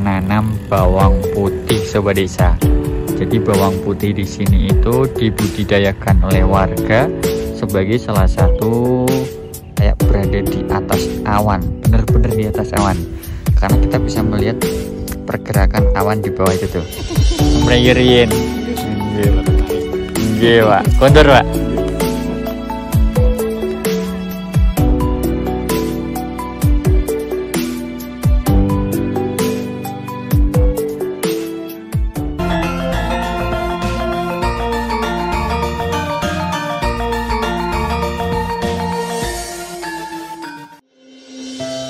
menanam bawang putih sobat desa. Jadi bawang putih di sini itu dibudidayakan oleh warga sebagai salah satu kayak berada di atas awan, bener-bener di atas awan. Karena kita bisa melihat pergerakan awan di bawah itu tuh. Mreyerin. Nggih, Pak. Kondur, Pak.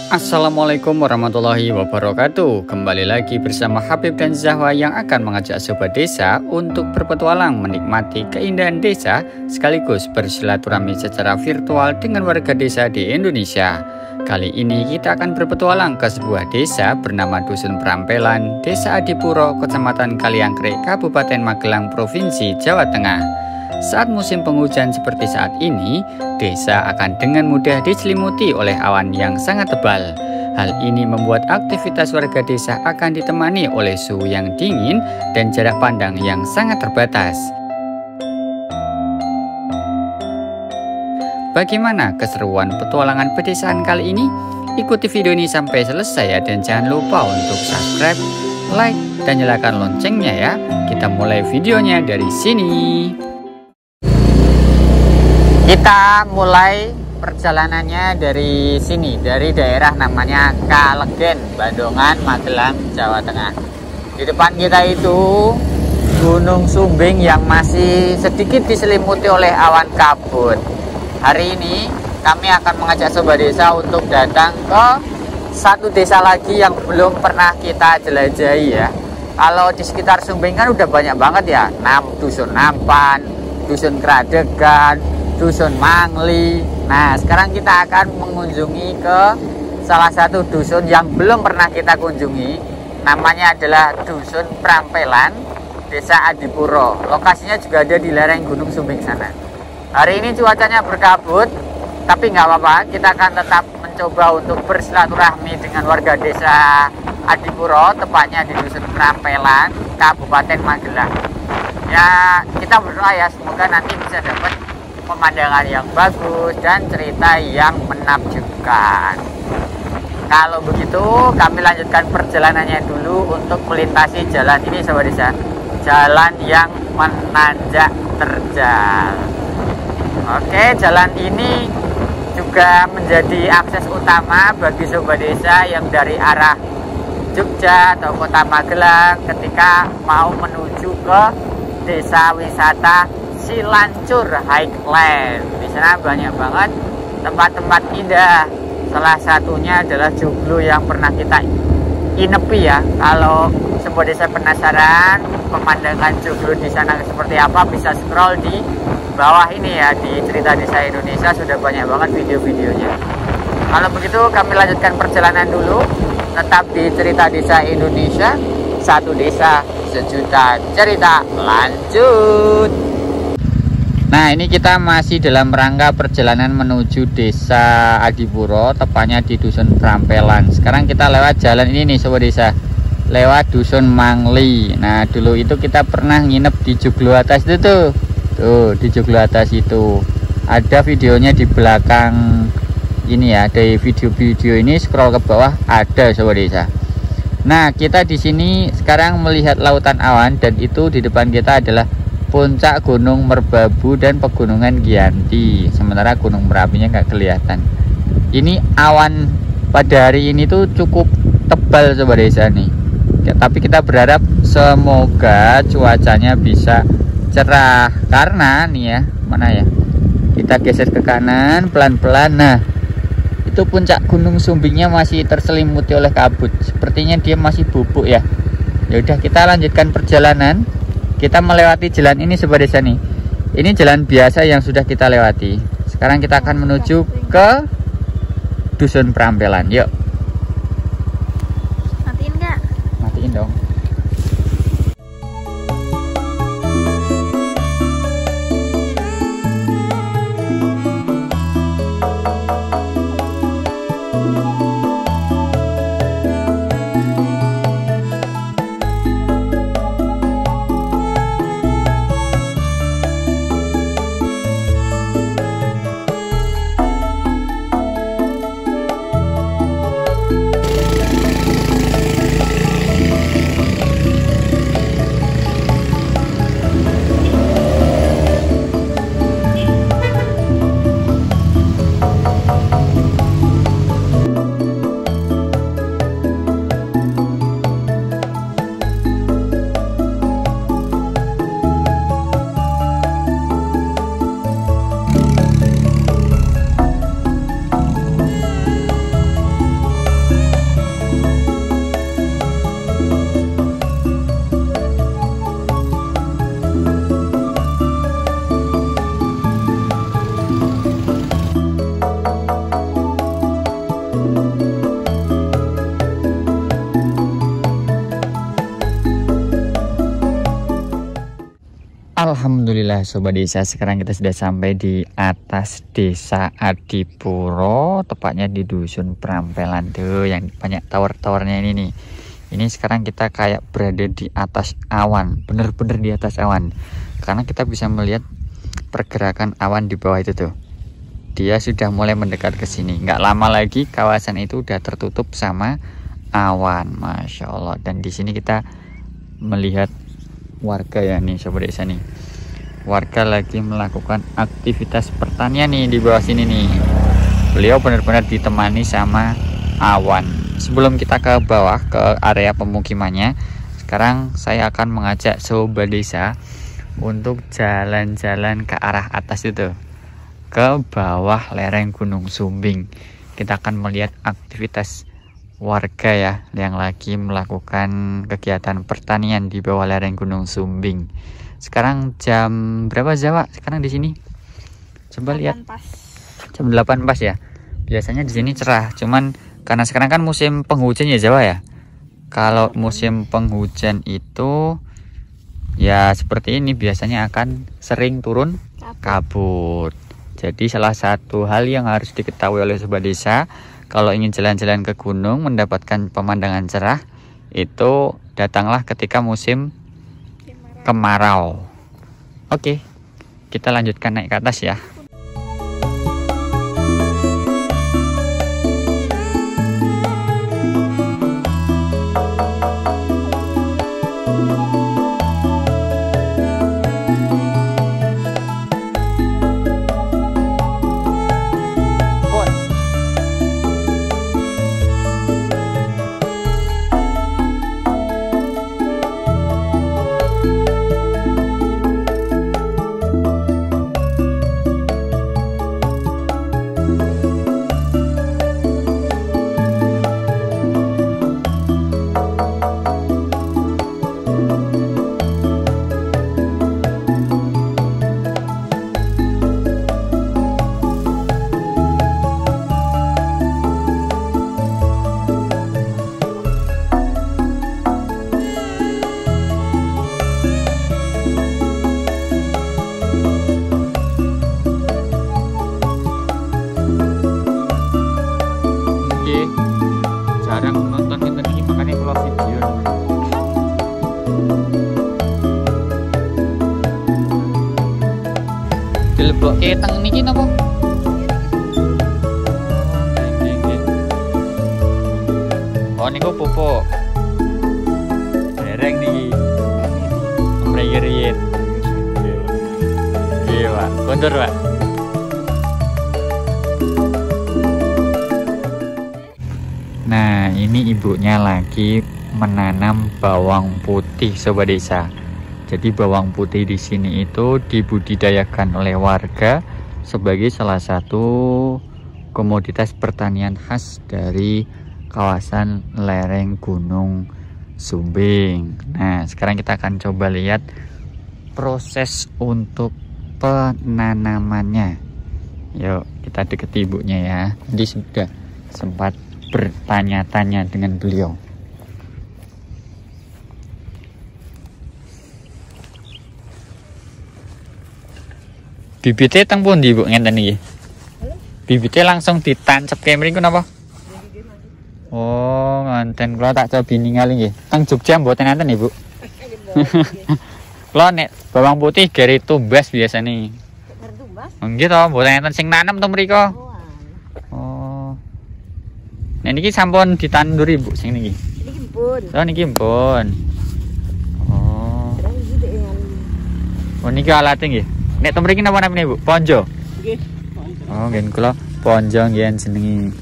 Assalamualaikum warahmatullahi wabarakatuh. Kembali lagi bersama Habib dan Zahwa yang akan mengajak sobat desa untuk berpetualang menikmati keindahan desa sekaligus bersilaturahmi secara virtual dengan warga desa di Indonesia. Kali ini kita akan berpetualang ke sebuah desa bernama Dusun Prampelan, Desa Adipuro, Kecamatan Kaliangkrik, Kabupaten Magelang, Provinsi Jawa Tengah. Saat musim penghujan seperti saat ini, desa akan dengan mudah diselimuti oleh awan yang sangat tebal. Hal ini membuat aktivitas warga desa akan ditemani oleh suhu yang dingin dan jarak pandang yang sangat terbatas. Bagaimana keseruan petualangan pedesaan kali ini? Ikuti video ini sampai selesai ya, dan jangan lupa untuk subscribe, like, dan nyalakan loncengnya ya. Kita mulai videonya dari sini. Kita mulai perjalanannya dari sini, dari daerah namanya Kalegen, Bandongan, Magelang, Jawa Tengah. Di depan kita itu Gunung Sumbing yang masih sedikit diselimuti oleh awan kabut. Hari ini kami akan mengajak sobat desa untuk datang ke satu desa lagi yang belum pernah kita jelajahi ya. Kalau di sekitar Sumbing kan udah banyak banget ya, Dusun Nampan, Dusun Kradegan, Dusun Mangli. Nah, sekarang kita akan mengunjungi ke salah satu dusun yang belum pernah kita kunjungi. Namanya adalah Dusun Prampelan, Desa Adipuro. Lokasinya juga ada di lereng Gunung Sumbing sana. Hari ini cuacanya berkabut, tapi nggak apa-apa. Kita akan tetap mencoba untuk bersilaturahmi dengan warga Desa Adipuro, tepatnya di Dusun Prampelan, Kabupaten Magelang. Ya, kita berdoa ya, semoga nanti bisa dapat pemandangan yang bagus dan cerita yang menakjubkan. Kalau begitu kami lanjutkan perjalanannya dulu untuk melintasi jalan ini sobat desa. Jalan yang menanjak terjal. Oke, jalan ini juga menjadi akses utama bagi sobat desa yang dari arah Jogja atau Kota Magelang ketika mau menuju ke desa wisata Silancur Highland. Di sana banyak banget tempat-tempat indah. Salah satunya adalah joglo yang pernah kita inepi ya. Kalau sobat desa penasaran pemandangan joglo di sana seperti apa, bisa scroll di bawah ini ya, di Cerita Desa Indonesia sudah banyak banget video-videonya. Kalau begitu kami lanjutkan perjalanan dulu. Tetap di Cerita Desa Indonesia, satu desa sejuta cerita. Lanjut. Nah, ini kita masih dalam rangka perjalanan menuju Desa Adipuro, tepatnya di Dusun Prampelan. Sekarang kita lewat jalan ini nih sobat desa, lewat Dusun Mangli. Nah, dulu itu kita pernah nginep di joglo atas itu tuh. Tuh, di joglo atas itu. Ada videonya di belakang ini ya, dari video-video ini scroll ke bawah ada sobat desa. Nah, kita di sini sekarang melihat lautan awan, dan itu di depan kita adalah Puncak Gunung Merbabu dan Pegunungan Giyanti. Sementara Gunung Merapinya nggak kelihatan. Ini awan pada hari ini tuh cukup tebal sobat desa nih ya, tapi kita berharap semoga cuacanya bisa cerah. Karena nih ya, mana ya, kita geser ke kanan pelan-pelan. Nah, itu puncak Gunung Sumbingnya masih terselimuti oleh kabut. Sepertinya dia masih bubuk ya. Ya udah, kita lanjutkan perjalanan. Kita melewati jalan ini sobat desa nih. Ini jalan biasa yang sudah kita lewati. Sekarang kita akan menuju ke Dusun Prampelan. Yuk. Matiin nggak? Matiin dong. Alhamdulillah Sobat Desa, sekarang kita sudah sampai di atas Desa Adipuro, tepatnya di Dusun Prampelan tuh yang banyak tower-towernya ini nih. Ini sekarang kita kayak berada di atas awan, bener-bener di atas awan, karena kita bisa melihat pergerakan awan di bawah itu tuh. Dia sudah mulai mendekat ke sini. Nggak lama lagi kawasan itu udah tertutup sama awan, Masya Allah. Dan di sini kita melihat warga ya nih Sobat Desa nih. Warga lagi melakukan aktivitas pertanian nih di bawah sini nih. Beliau benar-benar ditemani sama awan. Sebelum kita ke bawah ke area pemukimannya, sekarang saya akan mengajak Sobat Desa untuk jalan-jalan ke arah atas itu, ke bawah lereng Gunung Sumbing. Kita akan melihat aktivitas warga ya yang lagi melakukan kegiatan pertanian di bawah lereng Gunung Sumbing. Sekarang jam berapa Jawa? Sekarang di sini coba lihat pas. Jam 8 pas ya. Biasanya di sini cerah, cuman karena sekarang kan musim penghujan ya Jawa ya. Kalau musim penghujan itu ya seperti ini, biasanya akan sering turun kabut. Jadi salah satu hal yang harus diketahui oleh Sobat Desa, kalau ingin jalan-jalan ke gunung mendapatkan pemandangan cerah, itu datanglah ketika musim kemarau. Oke, kita lanjutkan naik ke atas ya. Jarang nonton kita ini, makanya kalau video dilebok keteng niki napa? Oh niku pupuk dereng niki mriyet. Iya Pak, kondur Pak. Nah, ini ibunya lagi menanam bawang putih Sobat Desa. Jadi bawang putih di sini itu dibudidayakan oleh warga sebagai salah satu komoditas pertanian khas dari kawasan lereng Gunung Sumbing. Nah, sekarang kita akan coba lihat proses untuk penanamannya. Yuk, kita deketi ibunya ya. Jadi sudah sempat bertanya-tanya dengan beliau. Bibitnya teng pundi Bu ngenten iki? Bibitnya langsung ditancep kayak mriku napa? Oh, nganten kula tak coba ningali nggih. Teng Jogja mboten enten Ibu. Kula nek bawang putih gari tumbas biasane. Tumbas? Nggih to, mboten enten sing nanem to mriku. Nah niki sampun ditanduri Bu sing niki. Niki mpun. Oh niki mpun. Oh. Oh niki alate nggih. Nek to mriki napa namine Bu? Ponjo. Nggih, ponjo. Oh nggih kula ponjo nggih jenengi.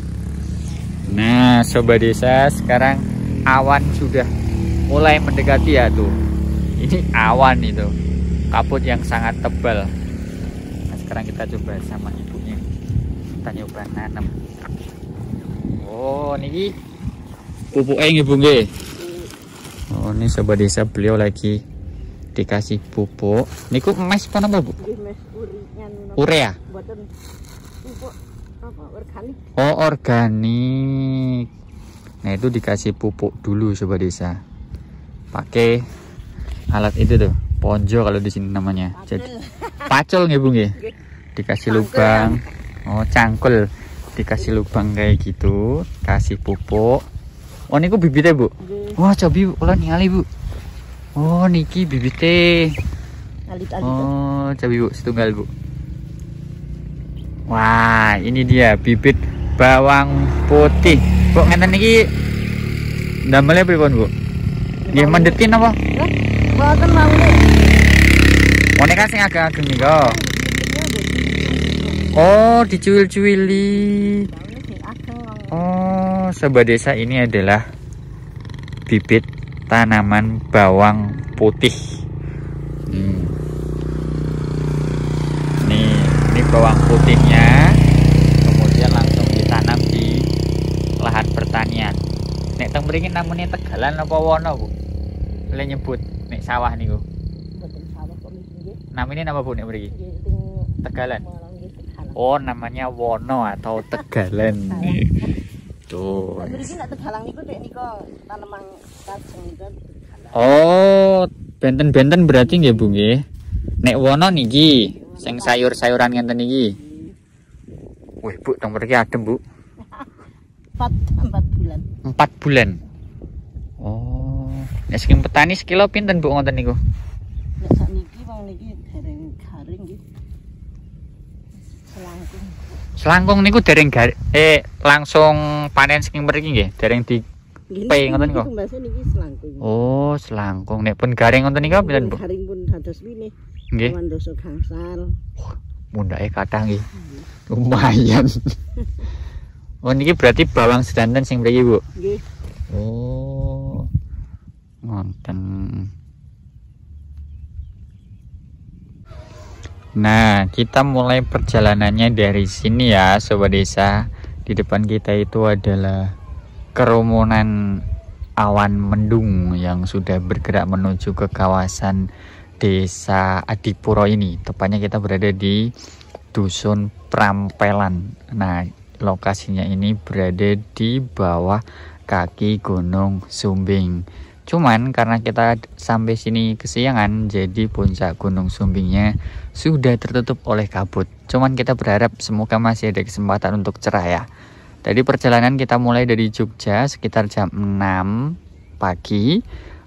Nah, Sobat Desa, sekarang awan sudah mulai mendekati ya tuh. Ini awan itu. Kabut yang sangat tebal. Nah, sekarang kita coba sama ibunya. Kita nyoba nanam. Oh, niki pupuknya nggih Bu nggih. Oh, ini Sobat Desa, beliau lagi dikasih pupuk. Niku mes apa nama Bu? Mes urea. Mboten pupuk apa organik. Oh, organik. Nah, itu dikasih pupuk dulu Sobat Desa. Pakai alat itu tuh, Ponjo kalau di sini namanya. Jadi pacul nggih Bu nggih. Dikasih lubang. Oh, cangkul. Dikasih lubang kayak gitu, kasih pupuk. Oh, niku bibitnya Bu. Wah, cobi kula ningali Bu. Oh, niki bibitnya. Oh, cobi Bu, setunggal Bu. Wah, ini dia bibit bawang putih. Bu, ngeten niki ndamel pripun Bu? Nggih mendetin apa? Mboten mawon. Oh, nek sing agak-ageng nika. Oh, dicuil-cuili. Oh, Sobat Desa, ini adalah bibit tanaman bawang putih. Ini bawang putihnya, kemudian langsung ditanam di lahan pertanian. Nek teng mriki namanya Tegalan apa Wono Bu? Le nyebut nek sawah niku. Namanya apa Bu nek mriki? Tegalan. Oh, namanya Wono atau Tegalan. Tuh. Oh, benten-benten berarti nggih Bu nggih. Nek Wono niki sing sayur-sayuran ngenten niki. Wih, Bu, teng mriki adem, Bu. 4 bulan. 4 bulan. Oh, nek saking petani sekilo pinten Bu ngoten niku? Nek sakniki wong niki dereng garing nggih. Selangkung niku dereng langsung panen saking mriki nggih, dereng di pe ngoten niku. Niki selangkung. Oh, selangkung. Nek pun garing ngoten niku pinten Bu? Garing pun dados wine. Nggih. Awan dosa gangsal. Mundake kathah nggih. Lumayan. Oh, niki berarti bawang sedanten sing mriki Bu. Nggih. Oh. Ngoten. Nah, kita mulai perjalanannya dari sini ya Sobat Desa. Di depan kita itu adalah kerumunan awan mendung yang sudah bergerak menuju ke kawasan Desa Adipuro ini. Tepatnya kita berada di Dusun Prampelan. Nah, lokasinya ini berada di bawah kaki Gunung Sumbing. Cuman karena kita sampai sini kesiangan, jadi puncak Gunung Sumbingnya sudah tertutup oleh kabut. Cuman kita berharap semoga masih ada kesempatan untuk cerah ya. Tadi perjalanan kita mulai dari Jogja sekitar jam 6 pagi.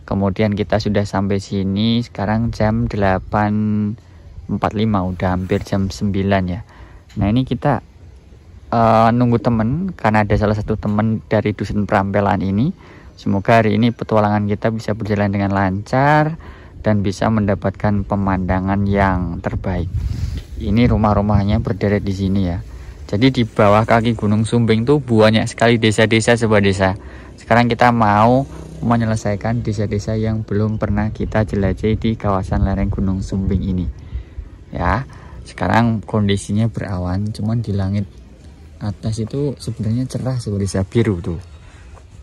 Kemudian kita sudah sampai sini sekarang jam 8.45, udah hampir jam 9 ya. Nah, ini kita nunggu temen karena ada salah satu temen dari Dusun Prampelan ini. Semoga hari ini petualangan kita bisa berjalan dengan lancar dan bisa mendapatkan pemandangan yang terbaik. Ini rumah-rumahnya berderet di sini ya. Jadi di bawah kaki Gunung Sumbing tuh banyak sekali desa-desa Sobat Desa. Sekarang kita mau menyelesaikan desa-desa yang belum pernah kita jelajahi di kawasan lereng Gunung Sumbing ini. Ya, sekarang kondisinya berawan, cuman di langit atas itu sebenarnya cerah Sobat Desa, biru tuh.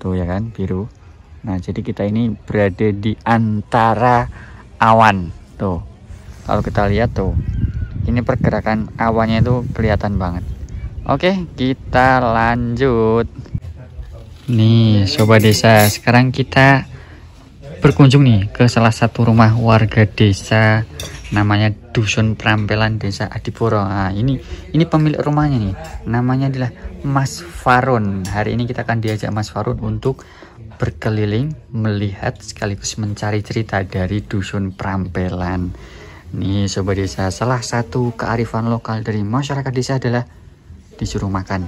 Tuh ya kan, biru. Nah, jadi kita ini berada di antara awan. Tuh. Kalau kita lihat tuh, ini pergerakan awannya itu kelihatan banget. Oke, kita lanjut. Nih, Sobat Desa, sekarang kita berkunjung nih ke salah satu rumah warga desa namanya Dusun Prampelan Desa Adipuro. Nah, ini pemilik rumahnya nih. Namanya adalah Mas Farun. Hari ini kita akan diajak Mas Farun untuk berkeliling, melihat sekaligus mencari cerita dari Dusun Prampelan. Nih Sobat Desa, salah satu kearifan lokal dari masyarakat desa adalah disuruh makan.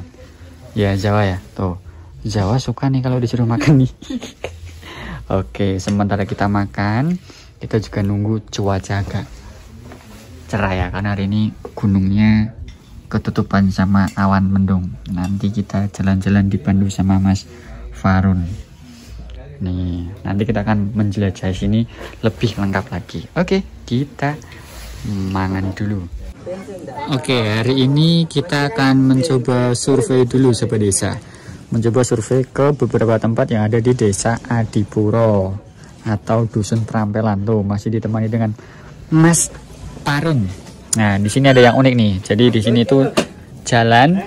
Ya, Jawa ya. Tuh, Jawa suka nih kalau disuruh makan nih. Oke, sementara kita makan, kita juga nunggu cuaca agak cerah ya, karena hari ini gunungnya ketutupan sama awan mendung. Nanti kita jalan-jalan dipandu sama Mas Farun. Nih, nanti kita akan menjelajah sini lebih lengkap lagi. Oke, kita mangan dulu. Oke, hari ini kita akan mencoba survei dulu Sobat Desa. Mencoba survei ke beberapa tempat yang ada di Desa Adipuro atau Dusun Prampelan. Tuh, masih ditemani dengan Mas Farun. Nah, di sini ada yang unik nih. Jadi di sini tuh jalan,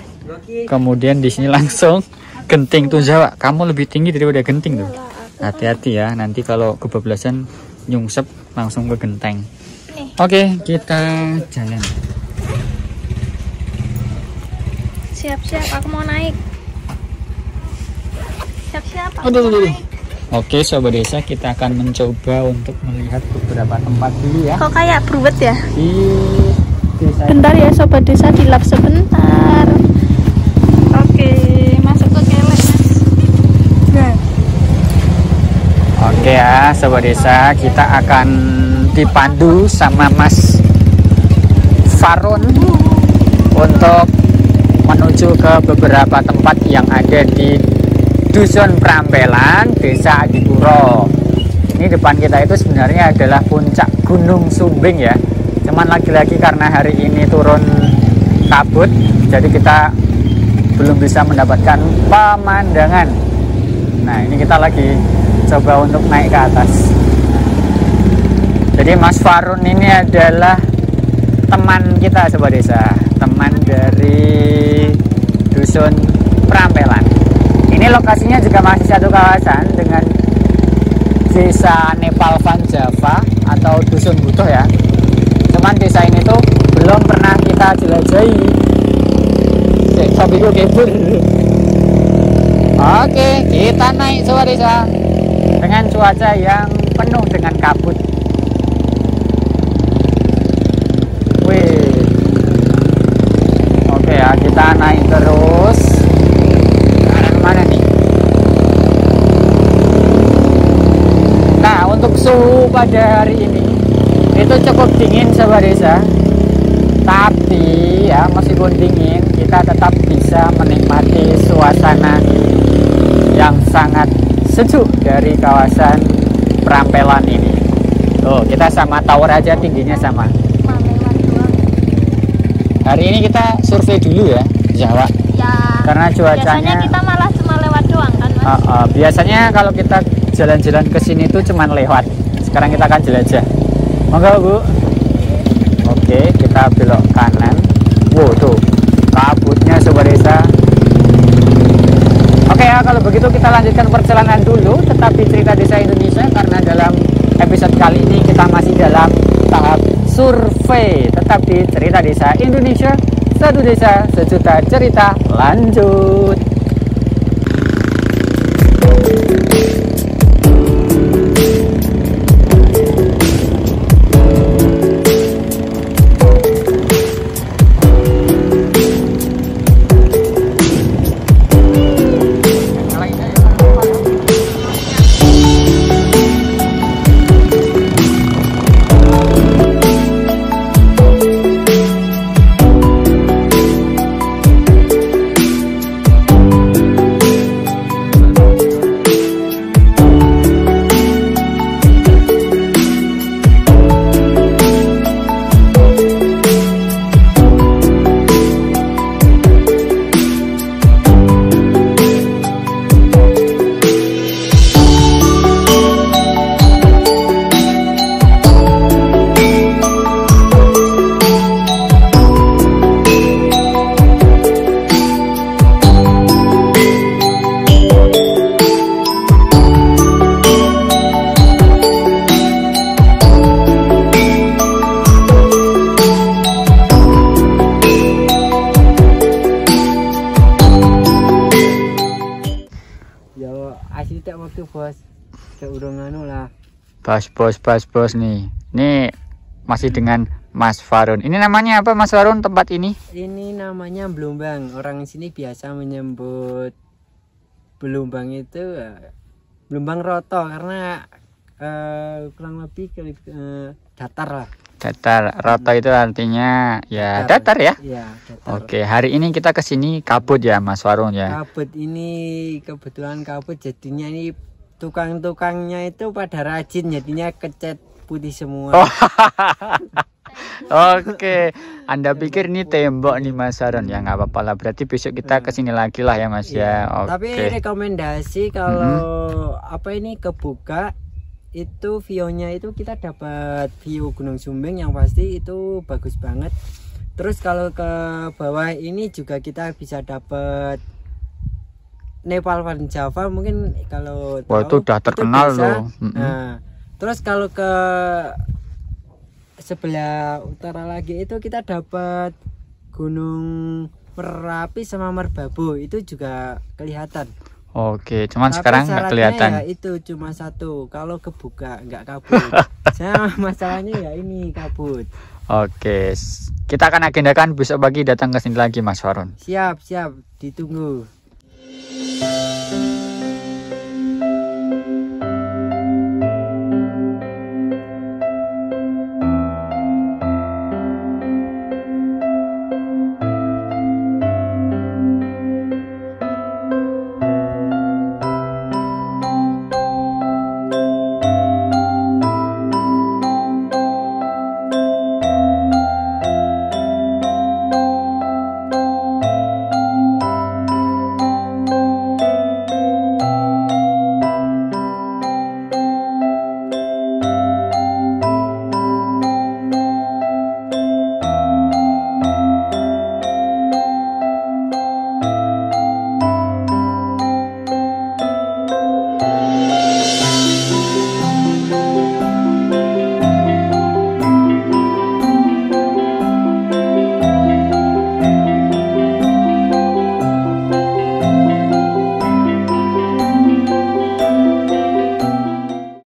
kemudian di sini langsung genting tuh Jawa. Kamu lebih tinggi daripada genting tuh. Hati-hati ya, nanti kalau kebablasan nyungsep langsung ke genteng. Nih. Oke, kita jalan. Siap-siap, aku mau naik. Siap-siap, aku Aduh, mau aduh. naik. Oke, sobat desa, kita akan mencoba untuk melihat beberapa tempat dulu ya. Kok kayak beruwet ya? Di desa. Bentar ya sobat desa, dilap sebentar. Oke, masuk ke kelek mas. Nah. Oke ya, sobat desa, kita akan dipandu sama Mas Farun untuk menuju ke beberapa tempat yang ada di Dusun Prampelan, Desa Adipuro. Ini depan kita itu sebenarnya adalah puncak Gunung Sumbing ya. Cuman lagi-lagi karena hari ini turun kabut, jadi kita belum bisa mendapatkan pemandangan. Nah, ini kita lagi coba untuk naik ke atas. Jadi Mas Farun ini adalah teman kita sobat desa, teman dari Dusun Prampelan. Ini lokasinya juga masih satu kawasan dengan Desa Nepal Van Java atau Dusun Butuh ya. Cuman desa ini tuh belum pernah kita jelajahi. Sobiku kebur. Oke, kita naik sobat desa dengan cuaca yang penuh dengan kabut. Wih. Oke ya, kita naik terus. Arah kemana nih? Nah, untuk suhu pada hari ini itu cukup dingin sobat desa. Tapi ya, meskipun dingin, kita tetap bisa menikmati suasana yang sangat sejuk dari kawasan Prampelan ini. Tuh, kita sama tower aja tingginya sama. Hari ini kita survei dulu ya, Jawa. Ya. Karena cuacanya. Biasanya kita malah cuma lewat doang kan mas? Biasanya kalau kita jalan-jalan ke sini tuh cuma lewat. Sekarang kita akan jelajah. Monggo Bu. Oke, kita belok kanan. Wow, tuh kabutnya sobat desa. Oke ya, kalau begitu kita lanjutkan perjalanan dulu. Tetapi cerita desa Indonesia, karena dalam episode kali ini kita masih dalam tahap survei. Tetapi cerita desa Indonesia, satu desa, sejuta cerita. Lanjut. Asli tak waktu bos. Kayak urung anu lah. Bos nih. Ini masih dengan Mas Farun. Ini namanya apa Mas Farun tempat ini? Ini namanya Belumbang. Orang sini biasa menyebut Belumbang itu Belumbang Roto karena kurang lebih datar lah. Datar. Roto itu artinya ya datar ya? Iya, datar. Oke, hari ini kita ke sini kabut ya Mas Farun ya. Kabut ini kebetulan kabut jadinya ini tukang-tukangnya itu pada rajin jadinya kecat putih semua. Oh. Oke, Anda pikir ini tembok nih Mas Farun ya, nggak apa-apa lah. Berarti besok kita ke sini lagi lah ya Mas ya. Oke. Tapi rekomendasi kalau apa ini kebuka itu view-nya itu kita dapat view Gunung Sumbing yang pasti itu bagus banget. Terus kalau ke bawah ini juga kita bisa dapat Nepal Van Java mungkin kalau wah, itu udah terkenal loh. Nah, Terus kalau ke sebelah utara lagi itu kita dapat Gunung Merapi sama Merbabu, itu juga kelihatan. Oke, cuman Tapi sekarang nggak syaratnya kelihatan. ya itu cuma satu, kalau kebuka nggak kabut. Saya masalahnya ya ini kabut. Oke, kita akan agendakan besok pagi datang ke sini lagi Mas Farun. Siap, ditunggu.